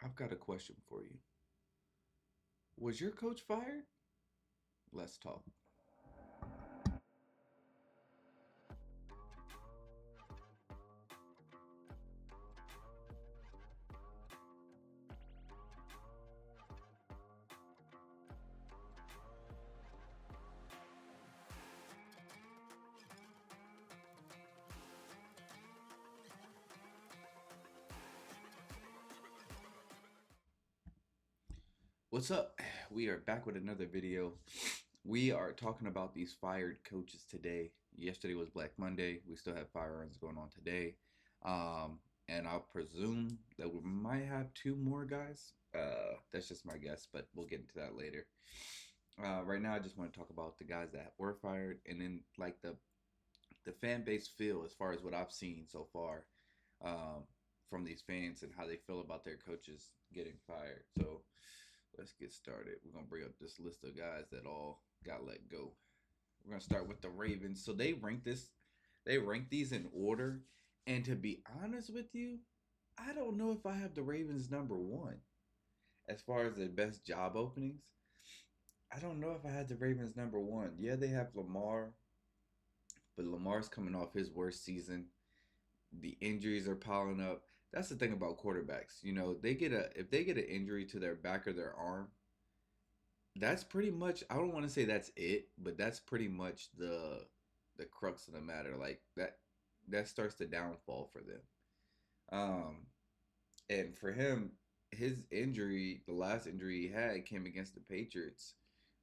I've got a question for you. Was your coach fired? Let's talk. What's up? We are back with another video. We are talking about these fired coaches today. Yesterday was Black Monday. We still have fire runs going on today. And I'll presume that we might have two more guys. That's just my guess, but we'll get into that later. Right now, I just want to talk about the guys that were fired and then like the fan base feel as far as what I've seen so far um, from these fans and how they feel about their coaches getting fired. So let's get started. We're gonna bring up this list of guys that all got let go. We're gonna start with the Ravens. So they rank these in order. And to be honest with you, I don't know if I have the Ravens number one as far as the best job openings. I don't know if I had the Ravens number one. Yeah, they have Lamar, but Lamar's coming off his worst season. The injuries are piling up. That's the thing about quarterbacks. You know, they get a if they get an injury to their back or their arm, that's pretty much, I don't want to say that's it, but that's pretty much the crux of the matter. Like that starts the downfall for them. Um and for him, his injury, the last injury he had came against the Patriots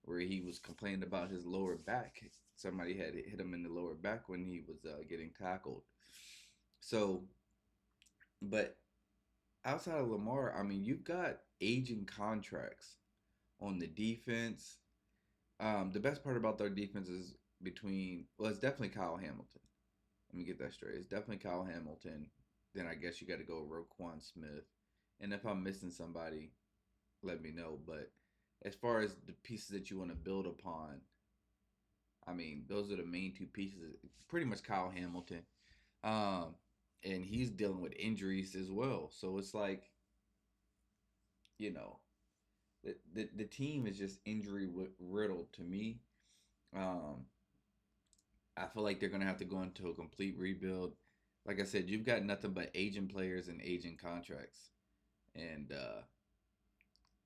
where he was complaining about his lower back. Somebody had hit him in the lower back when he was getting tackled. So, but outside of Lamar, I mean, you've got aging contracts on the defense. The best part about their defense is it's definitely Kyle Hamilton. Let me get that straight. It's definitely Kyle Hamilton. Then I guess you got to go Roquan Smith. And if I'm missing somebody, let me know. But as far as the pieces that you want to build upon, I mean, those are the main two pieces. It's pretty much Kyle Hamilton. Um, and he's dealing with injuries as well. So it's like, you know, the team is just injury riddled to me. Um, I feel like they're gonna have to go into a complete rebuild. Like I said, you've got nothing but aging players and aging contracts, and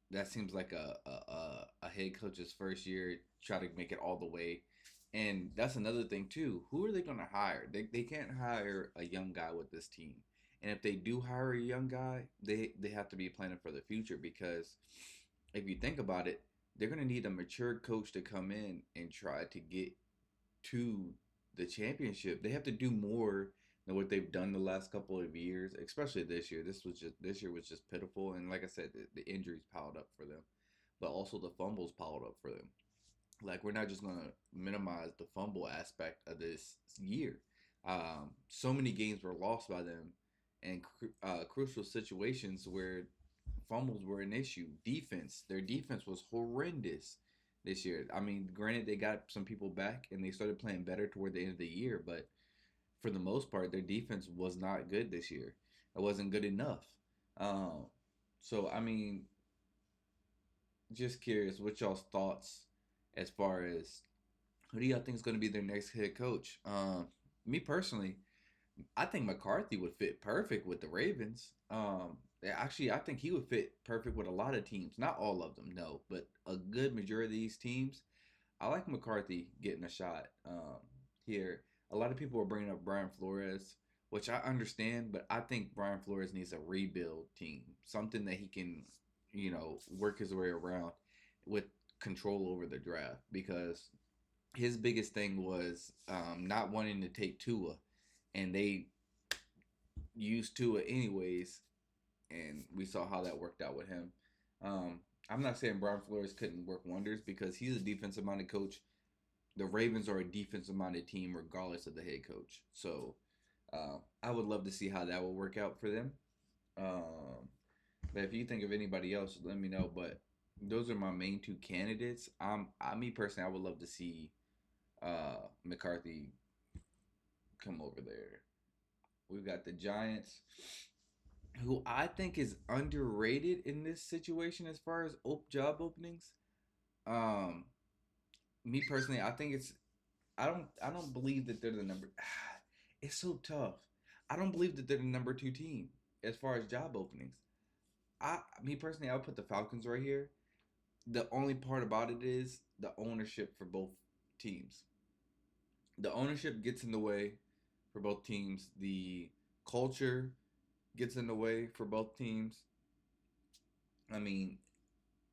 that seems like a head coach's first year try to make it all the way. And that's another thing too. Who are they gonna hire? They can't hire a young guy with this team. And if they do hire a young guy, they have to be planning for the future because if you think about it, they're gonna need a mature coach to come in and try to get to the championship. They have to do more than what they've done the last couple of years, especially this year. This year was just pitiful, and like I said, the injuries piled up for them, but also the fumbles piled up for them. Like we're not just gonna minimize the fumble aspect of this year. So many games were lost by them, and crucial situations where fumbles were an issue. Their defense was horrendous this year. I mean, granted, they got some people back and they started playing better toward the end of the year, but for the most part, their defense was not good this year. It wasn't good enough. Um, so, I mean, just curious, what y'all's thoughts as far as who do y'all think is going to be their next head coach? Me personally, I think McCarthy would fit perfect with the Ravens. Actually, I think he would fit perfect with a lot of teams. Not all of them, no, but a good majority of these teams. I like McCarthy getting a shot here. A lot of people are bringing up Brian Flores, which I understand, but I think Brian Flores needs a rebuild team, something that he can, work his way around with control over the draft because his biggest thing was not wanting to take Tua, and they used Tua anyways, and we saw how that worked out with him. I'm not saying Brian Flores couldn't work wonders because he's a defensive minded coach. The Ravens are a defensive minded team regardless of the head coach. So I would love to see how that will work out for them. Um, but if you think of anybody else, let me know. But those are my main two candidates. Me personally, I would love to see McCarthy come over there. We've got the Giants. who I think is underrated in this situation as far as job openings. Um, Me personally, I think it's I don't believe that they're the number. It's so tough. I don't believe that they're the number two team as far as job openings. Me personally, I would put the Falcons right here. The only part about it is the ownership for both teams. The ownership gets in the way for both teams. The culture gets in the way for both teams. I mean,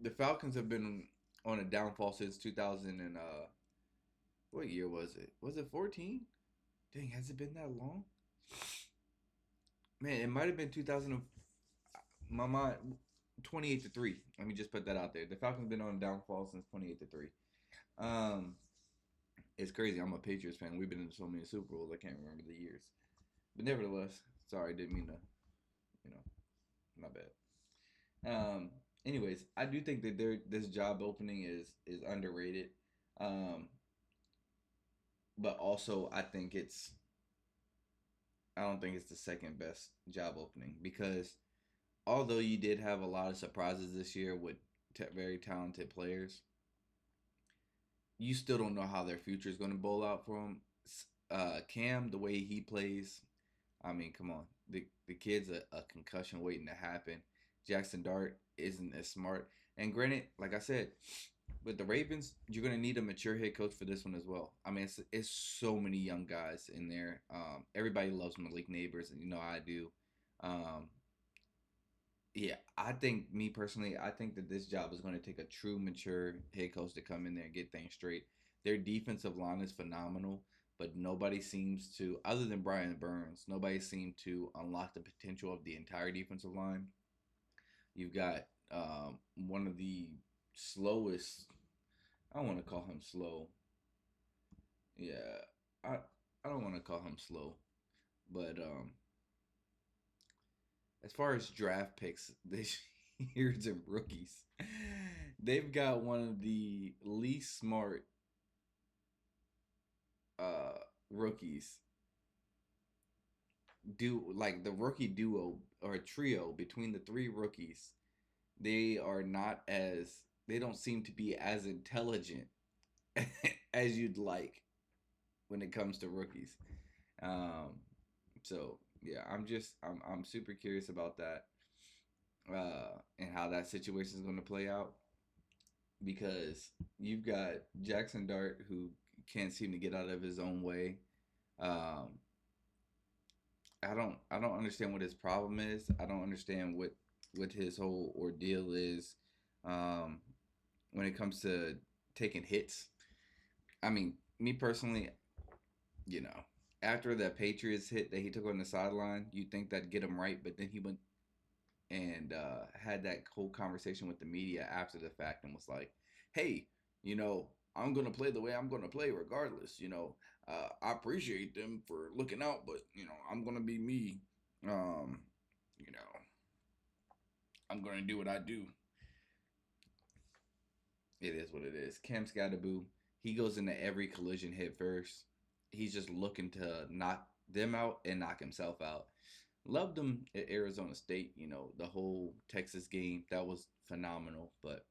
the Falcons have been on a downfall since 2000 and what year was it? Was it 14? Dang, has it been that long? Man, it might have been 2000. My mind, 28-3. Let me just put that out there. The Falcons been on a downfall since 28-3. Um, it's crazy. I'm a Patriots fan. We've been in so many Super Bowls. I can't remember the years. But nevertheless, sorry, didn't mean to. You know, my bad. Anyways, I do think that this job opening is underrated. Um, but also I don't think it's the second best job opening because although you did have a lot of surprises this year with very talented players, you still don't know how their future is going to bowl out for them. Cam, the way he plays, I mean, come on, the kid's a concussion waiting to happen. Jackson Dart isn't as smart, and granted, like I said, with the Ravens, you're gonna need a mature head coach for this one as well. I mean, it's so many young guys in there. Everybody loves Malik Neighbors, and you know I do. Um, yeah, I think me personally, I think that this job is going to take a true mature head coach to come in there and get things straight. Their defensive line is phenomenal, but nobody seems to, other than Brian Burns, nobody seemed to unlock the potential of the entire defensive line. You've got one of the slowest. I don't want to call him slow. Yeah, I I don't want to call him slow, but as far as draft picks this year's and rookies, they've got one of the least smart uh rookies. Do like the rookie duo or trio between the three rookies. They are not as they don't seem to be as intelligent as you'd like when it comes to rookies. Um, so yeah, I'm super curious about that and how that situation is going to play out because you've got Jackson Dart who can't seem to get out of his own way. Um, I don't understand what his problem is. I don't understand what his whole ordeal is um, when it comes to taking hits. I mean, me personally, you know, after that Patriots hit that he took on the sideline, you think that'd get him right, but then he went and had that whole conversation with the media after the fact and was like, "Hey, I'm gonna play the way I'm gonna play regardless. I appreciate them for looking out, but I'm gonna be me. Um, you know, I'm gonna do what I do. It is what it is. Cam Scatterboo, he goes into every collision head first. He's just looking to knock them out and knock himself out. Loved him at Arizona State. The whole Texas game that was phenomenal. But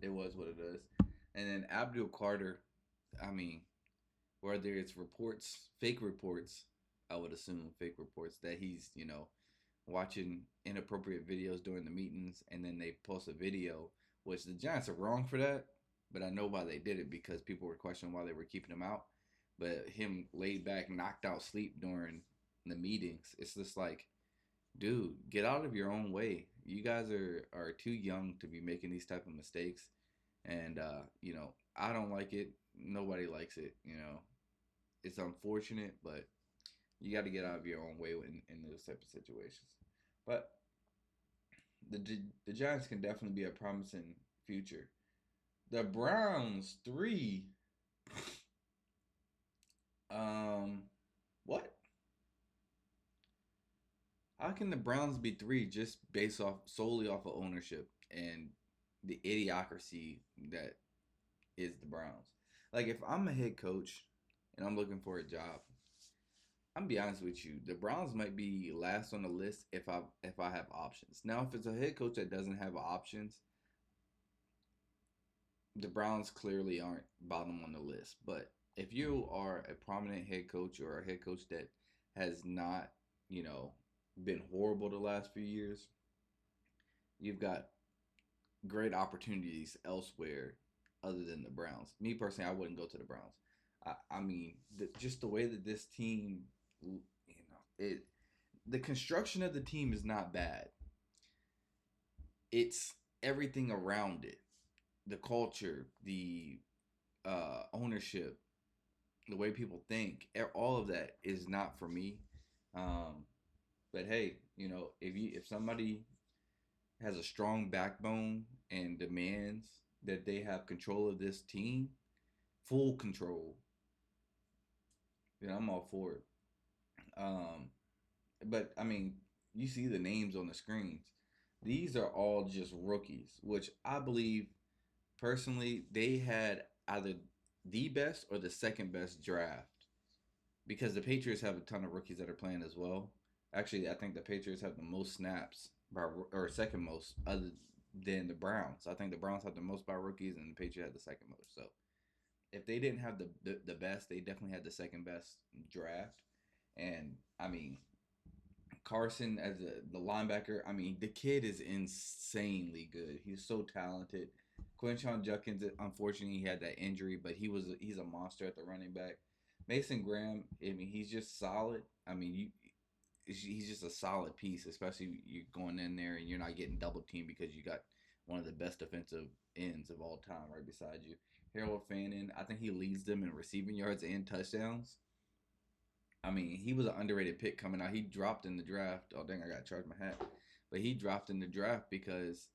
it was what it is. And then Abdul Carter, I mean, whether it's reports, fake reports, I would assume fake reports that he's watching inappropriate videos during the meetings, and then they post a video, which the Giants are wrong for that. But I know why they did it because people were questioning why they were keeping him out. But him laid back, knocked out sleep during the meetings, it's just like, dude, get out of your own way. You guys are too young to be making these type of mistakes, and I don't like it. Nobody likes it. It's unfortunate, but you got to get out of your own way in those type of situations. But the Giants can definitely be a promising future. The Browns 3. What? How can the Browns be 3 just based off solely off of ownership and the idiocracy that is the Browns? Like if I'm a head coach and I'm looking for a job, I'm be honest with you. The Browns might be last on the list if I have options. Now, if it's a head coach that doesn't have options, the Browns clearly aren't bottom on the list. But if you are a prominent head coach or a head coach that has not, you know, been horrible the last few years, you've got great opportunities elsewhere other than the Browns. Me personally, I wouldn't go to the Browns. I mean, just the way that this team, it the construction of the team is not bad. It's everything around it, the culture, the ownership, the way people think. All of that is not for me. Um, but hey, if somebody has a strong backbone and demands that they have control of this team, full control, then I'm all for it. Um, but I mean, you see the names on the screens. These are all just rookies, which I believe personally they had either the best or the second best draft because the Patriots have a ton of rookies that are playing as well. Actually, I think the Patriots have the most snaps or second most other than the Browns. I think the Browns have the most by rookies and the Patriots had the second most. So if they didn't have the best, they definitely had the second best draft. And I mean, Carson as the linebacker, I mean, the kid is insanely good. He's so talented. Quinshon Judkins, unfortunately, he had that injury, but he's a monster at the running back. Mason Graham, I mean, he's just solid. I mean, he's just a solid piece, especially you going in there and you're not getting double teamed because you got one of the best defensive ends of all time right beside you. Harold Fannin, I think he leads them in receiving yards and touchdowns. I mean, he was an underrated pick coming out. He dropped in the draft. Oh dang, I got to charge my hat. But he dropped in the draft because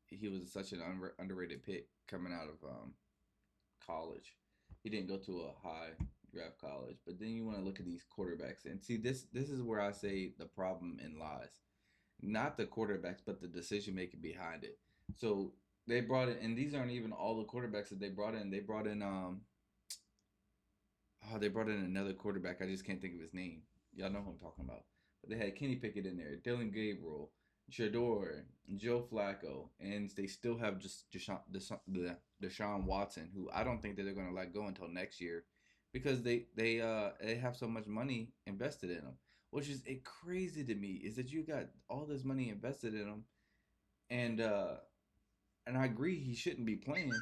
he was such an underrated pick coming out of college. He didn't go to a high draft college. But then you want to look at these quarterbacks and see this is where I say the problem in lies. Not the quarterbacks, but the decision making behind it. So they brought in, and these aren't even all the quarterbacks that they brought in. They brought in another quarterback. I just can't think of his name. Y'all know who I'm talking about. But they had Kenny Pickett in there, Dylan Gabriel, Shador, Joe Flacco, and they still have just Deshaun Watson, who I don't think that they're going to let go until next year, because they have so much money invested in them. Which is crazy to me is that you got all this money invested in them, and I agree he shouldn't be playing,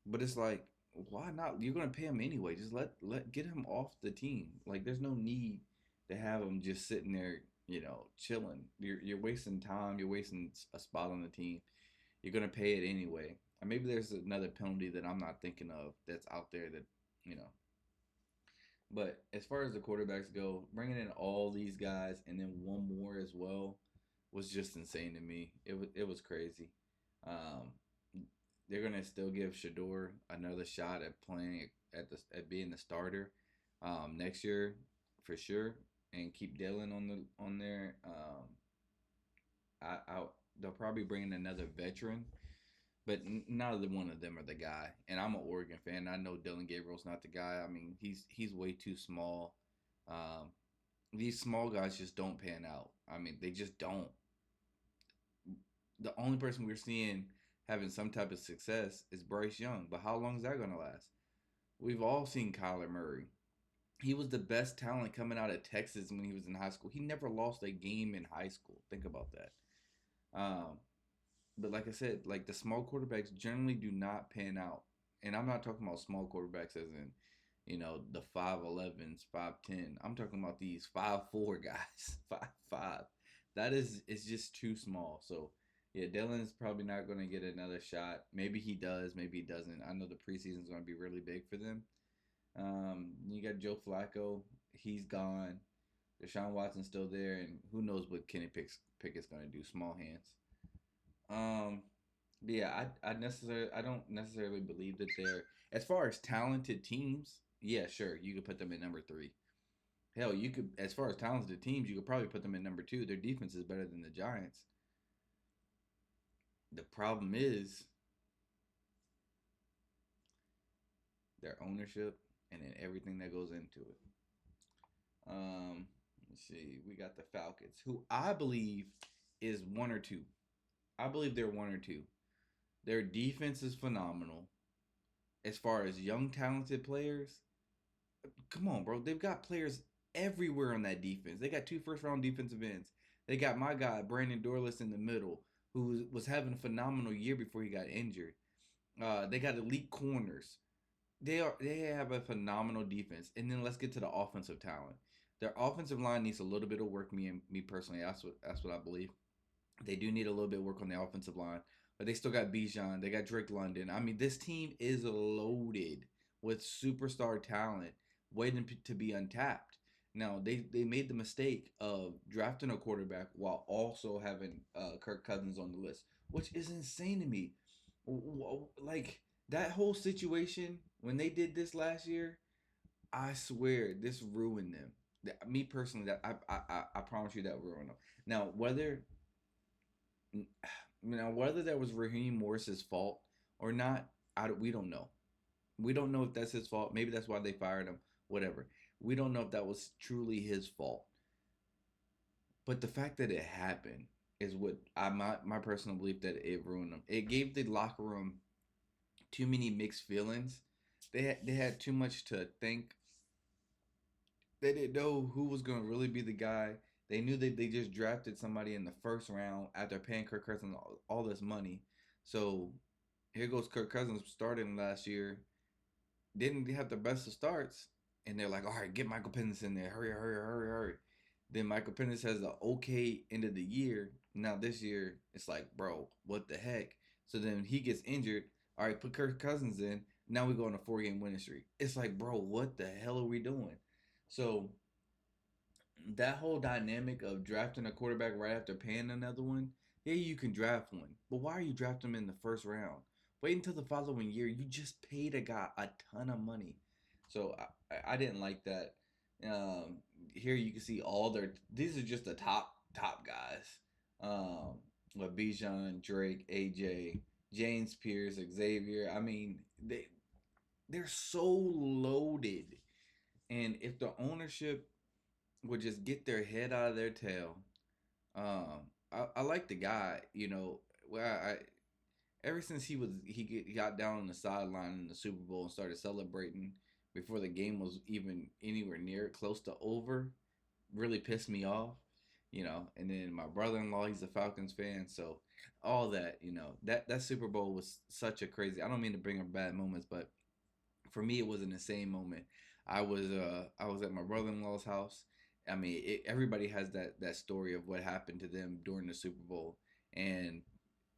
but it's like, why not? You're gonna pay him anyway. Just let get him off the team. Like there's no need to have him just sitting there, chilling. You're wasting time. You're wasting a spot on the team. You're gonna pay it anyway. And maybe there's another penalty that I'm not thinking of that's out there that you know. But as far as the quarterbacks go, bringing in all these guys and then one more as well was just insane to me. It was crazy. Um, they're gonna still give Shador another shot at playing at being the starter next year for sure, and keep Dylan on there. I they'll probably bring in another veteran, but neither one of them are the guy. And I'm an Oregon fan. I know Dylan Gabriel's not the guy. I mean, he's way too small. Um, these small guys just don't pan out. I mean, they just don't. The only person we're seeing having some type of success is Bryce Young. But how long is that going to last? We've all seen Kyler Murray. He was the best talent coming out of Texas when he was in high school. He never lost a game in high school. Think about that. Um, but like I said, like the small quarterbacks generally do not pan out. And I'm not talking about small quarterbacks as in, the 5'11s, 5'10. I'm talking about these 5'4 guys, 5'5. That is just too small. So yeah, Dylan's probably not going to get another shot. Maybe he does, maybe he doesn't. I know the preseason's going to be really big for them. You got Joe Flacco, he's gone. Deshaun Watson's still there, and who knows what Kenny Pickett's going to do? Small hands. Um, but yeah, I don't necessarily believe that they're as far as talented teams. Yeah, sure, you could put them at number three. Hell, you could as far as talented teams, you could probably put them at number two. Their defense is better than the Giants. The problem is their ownership and then everything that goes into it. Let's see. We got the Falcons, who I believe is one or two. I believe they're one or two. Their defense is phenomenal. As far as young talented players, come on, bro. They've got players everywhere on that defense. They got two first round defensive ends. They got my guy Brandon Dorless in the middle, who was having a phenomenal year before he got injured. They got elite corners. They have a phenomenal defense. And then let's get to the offensive talent. Their offensive line needs a little bit of work. Me personally, that's what I believe. They do need a little bit of work on the offensive line, but they still got Bijan. They got Drake London. I mean, this team is loaded with superstar talent waiting to be untapped. Now they made the mistake of drafting a quarterback while also having Kirk Cousins on the list, which is insane to me. Like that whole situation when they did this last year, I swear this ruined them. Me personally, that I promise you that ruined them. Now whether that was Raheem Morris's fault or not, we don't know. We don't know if that's his fault. Maybe that's why they fired him. Whatever. We don't know if that was truly his fault. But the fact that it happened is what my personal belief that it ruined them. It gave the locker room too many mixed feelings. They had too much to think. They didn't know who was going to really be the guy. They knew that they just drafted somebody in the first round after paying Kirk Cousins all this money. So here goes Kirk Cousins starting last year. Didn't have the best of starts, and they're like, "All right, get Michael Penix in there, hurry, hurry, hurry, hurry." Then Michael Penix has an okay end of the year. Now this year, it's like, bro, what the heck? So then he gets injured. All right, put Kirk Cousins in. Now we go on a 4 game winning streak. It's like, bro, what the hell are we doing? So that whole dynamic of drafting a quarterback right after paying another one, yeah, you can draft one, but why are you drafting him in the first round? Wait until the following year. You just paid a guy a ton of money, so I didn't like that. Here you can see all their. These are just the top guys. With Bijan, Drake, AJ, James Pierce, Xavier. I mean, they're so loaded, and if the ownership would just get their head out of their tail. I like the guy. Well, ever since he got down on the sideline in the Super Bowl and started celebrating before the game was even anywhere near close to over, really pissed me off. And then my brother-in-law, he's a Falcons fan, so all that, that Super Bowl was such a crazy. I don't mean to bring up bad moments, but for me, it was an insane moment. I was at my brother-in-law's house. I mean, everybody has that story of what happened to them during the Super Bowl, and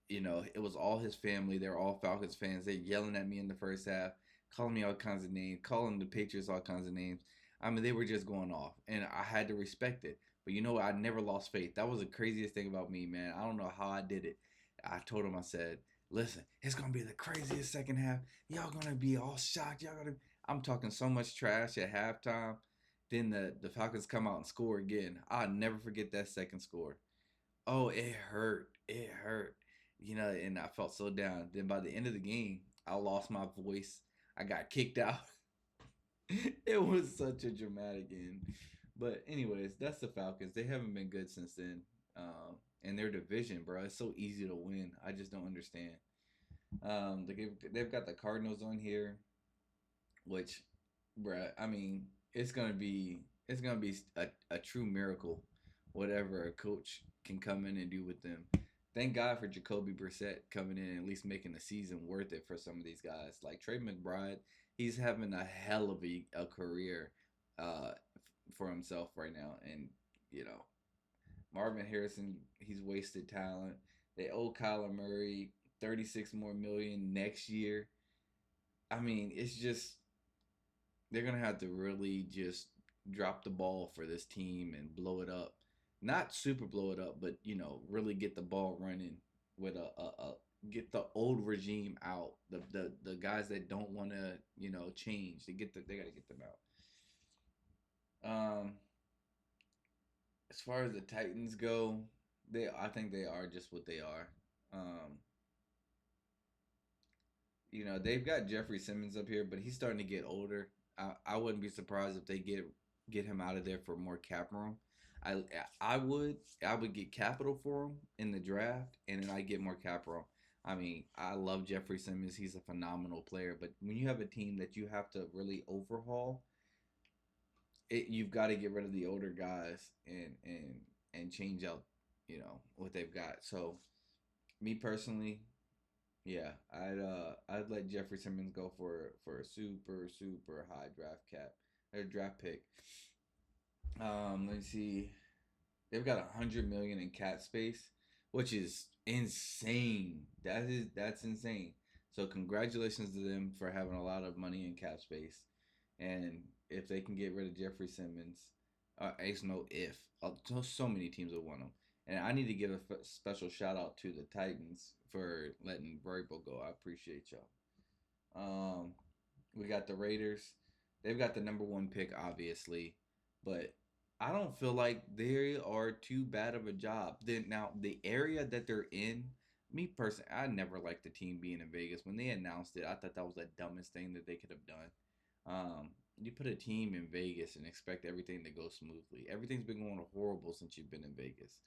it was all his family. They're all Falcons fans. They're yelling at me in the first half, calling me all kinds of names, calling the Patriots all kinds of names. I mean, they were just going off, and I had to respect it. But you know what? I never lost faith. That was the craziest thing about me, man. I don't know how I did it. I told him, I said, listen, it's gonna be the craziest second half. Y'all gonna be all shocked. I'm talking so much trash at halftime. Then the Falcons come out and score again. I'll never forget that second score. Oh, it hurt. It hurt. And I felt so down. Then by the end of the game, I lost my voice. I got kicked out. It was such a dramatic end. But anyways, that's the Falcons. They haven't been good since then. And their division, bro, it's so easy to win. I just don't understand. They've got the Cardinals on here, which, bruh, I mean, it's gonna be a true miracle, whatever a coach can come in and do with them. Thank God for Jacoby Brissett coming in and at least making the season worth it for some of these guys. Like Trey McBride, he's having a hell of a career uh, for himself right now, and you know Marvin Harrison, he's wasted talent. They owe Kyler Murray 36 more million next year. I mean, it's just they're gonna have to really just drop the ball for this team and blow it up. Not super blow it up, but really get the ball running with a get the old regime out. The guys that don't want to change. They got to get them out. Um, as far as the Titans go, I think they are just what they are. Um, they've got Jeffrey Simmons up here, but he's starting to get older. I wouldn't be surprised if they get get him out of there for more cap room. I I would get capital for him in the draft, and then I get more cap room. I mean, I love Jeffrey Simmons. He's a phenomenal player, but when you have a team that you have to really overhaul, you've got to get rid of the older guys and change out, what they've got. So me personally, yeah, I'd let Jeffrey Simmons go for a super high draft cap or draft pick. Let's see. They've got 100 million in cap space, which is insane. That's insane. So congratulations to them for having a lot of money in cap space, and if they can get rid of Jeffrey Simmons, it's no if. So many teams will want him, and I need to give a special shout out to the Titans for letting Vrabel go. I appreciate y'all. Um, we got the Raiders. They've got the number one pick, obviously, but I don't feel like they are too bad of a job. Then now the area that they're in, me personally, I never liked the team being in Vegas. When they announced it, I thought that was the dumbest thing that they could have done. You put a team in Vegas and expect everything to go smoothly. Everything's been going horrible since you've been in Vegas.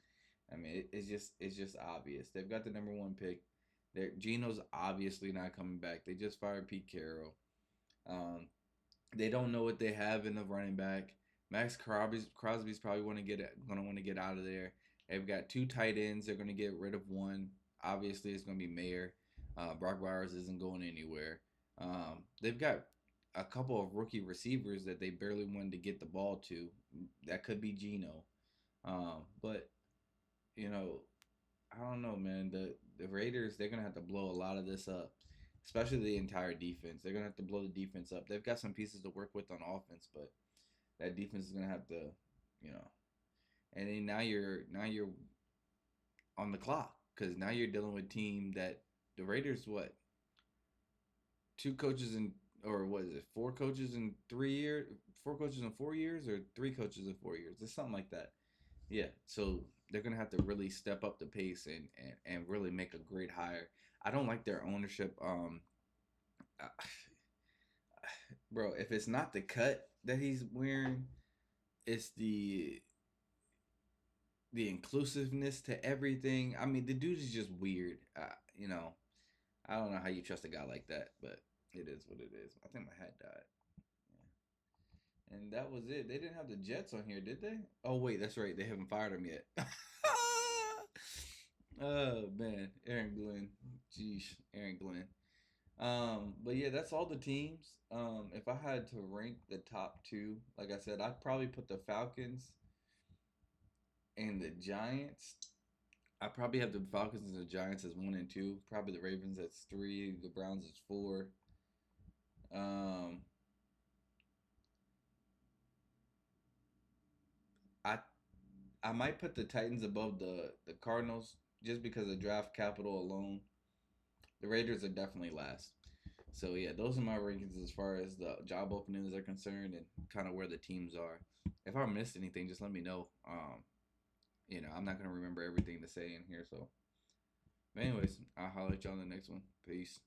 I mean, it's just obvious. They've got the number one pick. Gino's obviously not coming back. They just fired Pete Carroll. Um, they don't know what they have in the running back. Crosby's probably gonna want to get out of there. They've got two tight ends. They're gonna get rid of one. Obviously, it's gonna be Mayer. Brock Bowers isn't going anywhere. They've got a couple of rookie receivers that they barely wanted to get the ball to. That could be Gino. But you know, I don't know, man. The Raiders, they're gonna have to blow a lot of this up, especially the entire defense. They're gonna have to blow the defense up. They've got some pieces to work with on offense, but that defense is gonna have to, you know. And then now you're on the clock because now you're dealing with a team that the Raiders two coaches in or what is it, four coaches in 3 years, four coaches in 4 years, or three coaches in 4 years. It's something like that. Yeah, so they're gonna have to really step up the pace and really make a great hire. I don't like their ownership. Uh, bro, if it's not the cut that he's wearing, it's the inclusiveness to everything. I mean, the dude is just weird. I don't know how you trust a guy like that, but it is what it is. I think my hat died. Yeah. And that was it. They didn't have the Jets on here, did they? Oh wait, that's right. They haven't fired him yet. Oh man, Aaron Glenn. Jeez, Aaron Glenn. But yeah, that's all the teams. If I had to rank the top two, like I said, I'd probably put the Falcons and the Giants. I probably have the Falcons and the Giants as one and two. Probably the Ravens as three. The Browns as four. Um, I I might put the Titans above the Cardinals just because of draft capital alone. The Raiders are definitely last. So yeah, those are my rankings as far as the job openings are concerned and kind of where the teams are. If I missed anything, just let me know. I'm not gonna remember everything to say in here. So, but anyways, I'll holler at y'all in the next one. Peace.